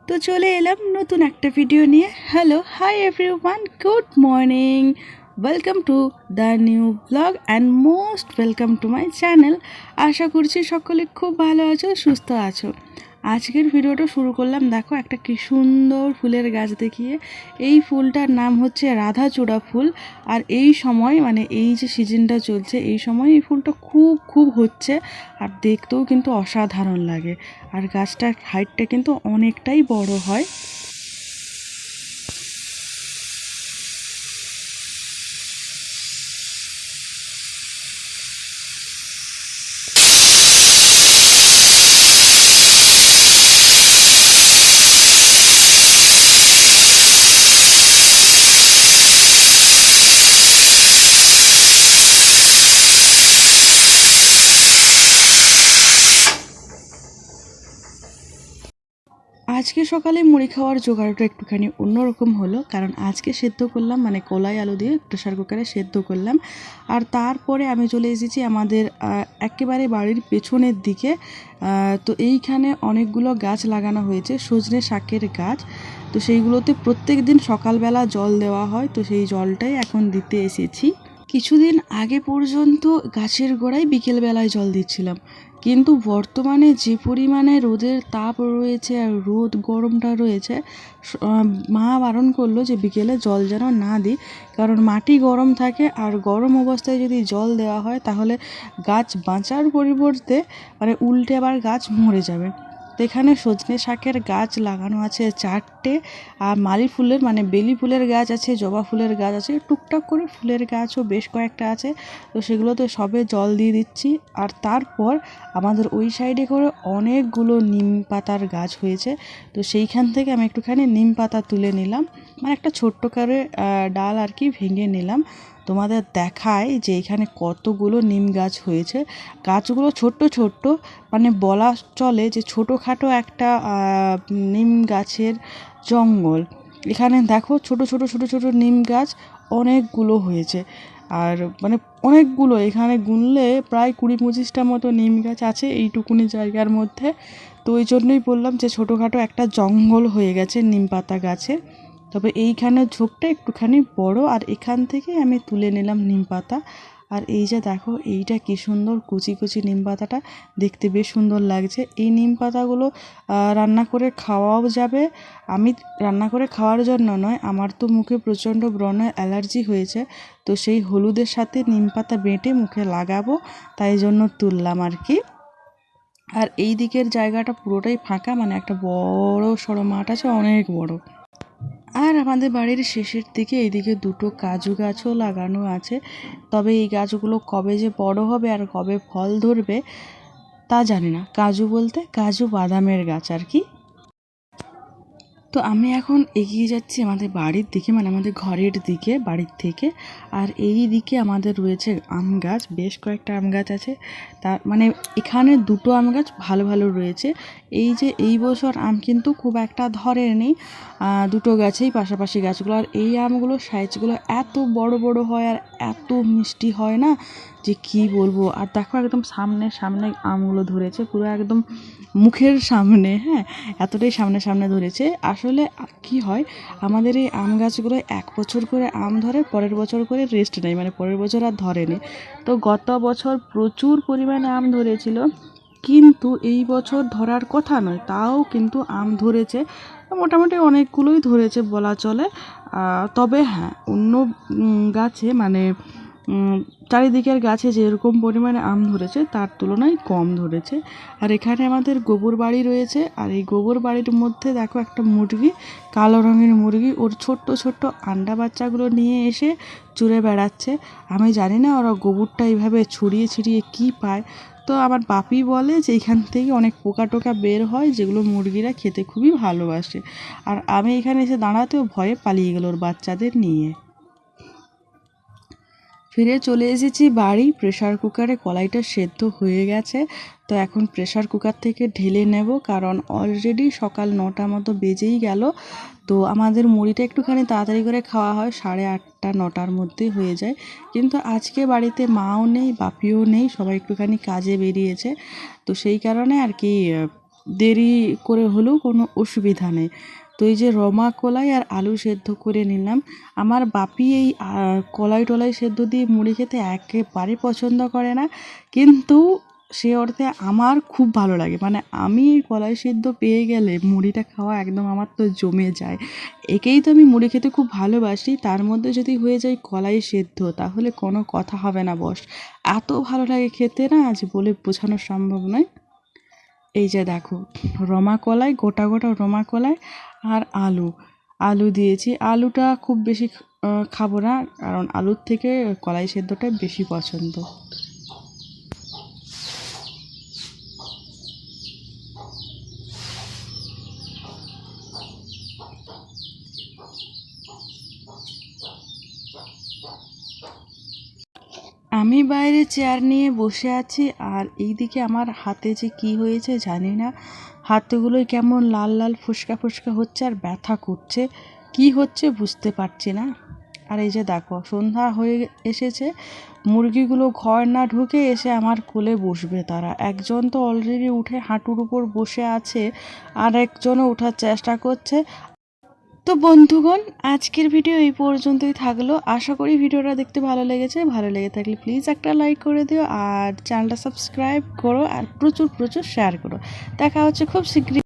তো চলে এলাম নতুন একটা ভিডিও নিয়ে। Hello, hi everyone, good morning, welcome to the new blog and most welcome to my channel. আশা করছি সকলে খুব ভালো আছো, সুস্থ আছো। আজকের ভিডিওটা শুরু করলাম, দেখো একটা কি সুন্দর ফুলের গাছ দেখিয়ে। এই ফুলটার নাম হচ্ছে রাধাচূড়া ফুল। আর এই সময় মানে এই যে সিজনটা চলছে, এই সময় এই ফুলটা খুব খুব হচ্ছে। আর দেখতেও কিন্তু অসাধারণ লাগে। আর গাছটার হাইটটা কিন্তু অনেকটাই বড় হয়। আজকে সকালে মুড়ি খাওয়ার জোগাড়টা একটুখানি অন্যরকম হলো, কারণ আজকে সেদ্ধ করলাম মানে কলাই আলু দিয়ে প্রেশার কুকারে সেদ্ধ করলাম। আর তারপরে আমি চলে এসেছি আমাদের একেবারে বাড়ির পেছনের দিকে। তো এইখানে অনেকগুলো গাছ লাগানো হয়েছে, সজনে শাকের গাছ। তো সেইগুলোতে প্রত্যেক দিন সকালবেলা জল দেওয়া হয়, তো সেই জলটাই এখন দিতে এসেছি। কিছুদিন আগে পর্যন্ত গাছের গোড়ায় বিকেলবেলায় জল দিচ্ছিলাম, কিন্তু বর্তমানে যে পরিমাণে রোদের তাপ রয়েছে আর রোদ গরমটা রয়েছে, মা বারণ করলো যে বিকেলে জল যেন না দিই, কারণ মাটি গরম থাকে আর গরম অবস্থায় যদি জল দেওয়া হয় তাহলে গাছ বাঁচার পরিবর্তে মানে উল্টে আবার গাছ মরে যাবে। তো এখানে সজনে শাকের গাছ লাগানো আছে 4টে, আর মালি ফুলের মানে বেলি ফুলের গাছ আছে, জবা ফুলের গাছ আছে, টুকটাক করে ফুলের গাছও বেশ কয়েকটা আছে। তো সেগুলোতে সবে জল দিয়ে দিচ্ছি। আর তারপর আমাদের ওই সাইডে করে অনেকগুলো নিম পাতার গাছ হয়েছে, তো সেইখান থেকে আমি একটুখানি নিম পাতা তুলে নিলাম, মানে একটা ছোট্ট করে ডাল আর কি ভেঙে নিলাম। তোমাদের দেখায় যে এখানে কতগুলো নিম গাছ হয়েছে। গাছগুলো ছোট্ট ছোট্ট, মানে বলা চলে যে ছোটোখাটো একটা নিম গাছের জঙ্গল। এখানে দেখো ছোট ছোট ছোট ছোট নিম গাছ অনেকগুলো হয়েছে। আর মানে অনেকগুলো, এখানে গুনলে প্রায় 20-25টা মতো নিম গাছ আছে এইটুকুনি জায়গার মধ্যে। তো ওই জন্যই বললাম যে ছোটোখাটো একটা জঙ্গল হয়ে গেছে নিম পাতা গাছে। তবে এইখানে ঝোপটা একটুখানি বড়, আর এখান থেকে আমি তুলে নিলাম নিম পাতা। আর এই যে দেখো এইটা কি সুন্দর কুচি কুচি নিম পাতাটা, দেখতে বেশ সুন্দর লাগছে। এই নিম পাতাগুলো রান্না করে খাওয়াও যাবে। আমি রান্না করে খাওয়ার জন্য নয়, আমার তো মুখে প্রচণ্ড ব্রণ অ্যালার্জি হয়েছে, তো সেই হলুদের সাথে নিম পাতা বেটে মুখে লাগাবো, তাই জন্য তুললাম আর কি। আর এই দিকের জায়গাটা পুরোটাই ফাঁকা, মানে একটা বড় সড়ো মাঠ আছে, অনেক বড়। আর আমাদের বাড়ির শেষের দিকে এইদিকে 2টো কাজু গাছও লাগানো আছে। তবে এই গাছগুলো কবে যে বড় হবে আর কবে ফল ধরবে তা জানি না। কাজু বলতে কাজু বাদামের গাছ আর কি। তো আমি এখন এগিয়ে যাচ্ছি আমাদের বাড়ির দিকে, মানে আমাদের ঘরের দিকে বাড়ির থেকে। আর এই দিকে আমাদের রয়েছে আম গাছ, বেশ কয়েকটা আম গাছ আছে। তার মানে এখানে 2টো আম গাছ ভালো ভালো রয়েছে। এই যে এই বছর আম কিন্তু খুব একটা ধরেনি, 2টো গাছেই পাশাপাশি গাছগুলো। আর এই আমগুলো সাইজগুলো এত বড় বড় হয় আর এত মিষ্টি হয় না যে কি বলবো। আর দেখো একদম সামনে সামনে আমগুলো ধরেছে, পুরো একদম মুখের সামনে, হ্যাঁ, এতটাই সামনে সামনে ধরেছে। আসলে কি হয়, আমাদের এই আম গাছগুলো 1 বছর করে আম ধরে, পরের বছর করে রেস্ট নেয়, মানে পরের বছর আর ধরেনি। তো গত বছর প্রচুর পরিমাণে আম ধরেছিল, কিন্তু এই বছর ধরার কথা নয়, তাও কিন্তু আম ধরেছে। মোটামুটি অনেকগুলোই ধরেছে বলা চলে। তবে হ্যাঁ, অন্য গাছে মানে চারিদিকের গাছে যেরকম পরিমাণে আম ধরেছে তার তুলনায় কম ধরেছে। আর এখানে আমাদের গোবর বাড়ি রয়েছে, আর এই গোবর বাড়ির মধ্যে দেখো একটা মুরগি, কালো রঙের মুরগি, ওর ছোট্ট ছোট্ট আন্ডা বাচ্চাগুলো নিয়ে এসে চুরে বেড়াচ্ছে। আমি জানি না ওরা গোবরটা এইভাবে ছড়িয়ে ছিটিয়ে কী পায়। তো আমার বাপি বলে যে এখান থেকে অনেক পোকা টোকা বের হয়, যেগুলো মুরগিরা খেতে খুবই ভালোবাসে। আর আমি এখানে এসে দাঁড়াতেও ভয়ে পালিয়ে গেল ওর বাচ্চাদের নিয়ে। ফিরে চলে এসেছি বাড়ি। প্রেশার কুকারে কলাইটা সেদ্ধ হয়ে গেছে, তো এখন প্রেশার কুকার থেকে ঢেলে নেব, কারণ অলরেডি সকাল 9টা মতো বেজেই গেল। তো আমাদের মুড়িটা একটুখানি তাড়াতাড়ি করে খাওয়া হয়, 8:30 9টার মধ্যে হয়ে যায়। কিন্তু আজকে বাড়িতে মাও নেই, বাপিও নেই, সবাই একটুখানি কাজে বেরিয়েছে। তো সেই কারণে আর কি দেরি করে হলেও কোনো অসুবিধা নেই। তো এই যে রমা কলাই আর আলু সেদ্ধ করে নিলাম। আমার বাপি এই কলাই টলাই সেদ্ধ দিয়ে মুড়ি খেতে একেবারে পছন্দ করে না, কিন্তু সে অর্থে আমার খুব ভালো লাগে। মানে আমি কলাই সেদ্ধ পেয়ে গেলে মুড়িটা খাওয়া একদম আমার তো জমে যায়। একেই তো আমি মুড়ি খেতে খুব ভালোবাসি, তার মধ্যে যদি হয়ে যায় কলাই সেদ্ধ তাহলে কোনো কথা হবে না বস। এত ভালো লাগে খেতে না, আজ বলে বোঝানো সম্ভব নয়। এই যে দেখো, রমা কলাই, গোটা গোটা রমা কলাই আর আলু দিয়েছি। আলুটা খুব বেশি খাবো না, কারণ আলুর থেকে কলাই সেদ্ধটা বেশি পছন্দ। আমি বাইরে চেয়ার নিয়ে বসে আছি, আর এইদিকে আমার হাতে যে কি হয়েছে জানি না, হাতগুলোই কেমন লাল লাল ফুসকা ফুসকা হচ্ছে আর ব্যথা করছে। কি হচ্ছে বুঝতে পারছি না। আর এই যে দেখো, সন্ধ্যা হয়ে এসেছে, মুরগিগুলো ঘর না ঢুকে এসে আমার কোলে বসবে তারা। একজন তো অলরেডি উঠে হাঁটুর উপর বসে আছে, আর একজনও ওঠার চেষ্টা করছে। তো বন্ধুগণ, আজকের ভিডিও এই পর্যন্তই থাকলো। আশা করি ভিডিওটা দেখতে ভালো লেগেছে। ভালো লেগে থাকলে প্লিজ একটা লাইক করে দিও, আর চ্যানেলটা সাবস্ক্রাইব করো, আর প্রচুর প্রচুর শেয়ার করো। দেখা হচ্ছে খুব শীঘ্রই।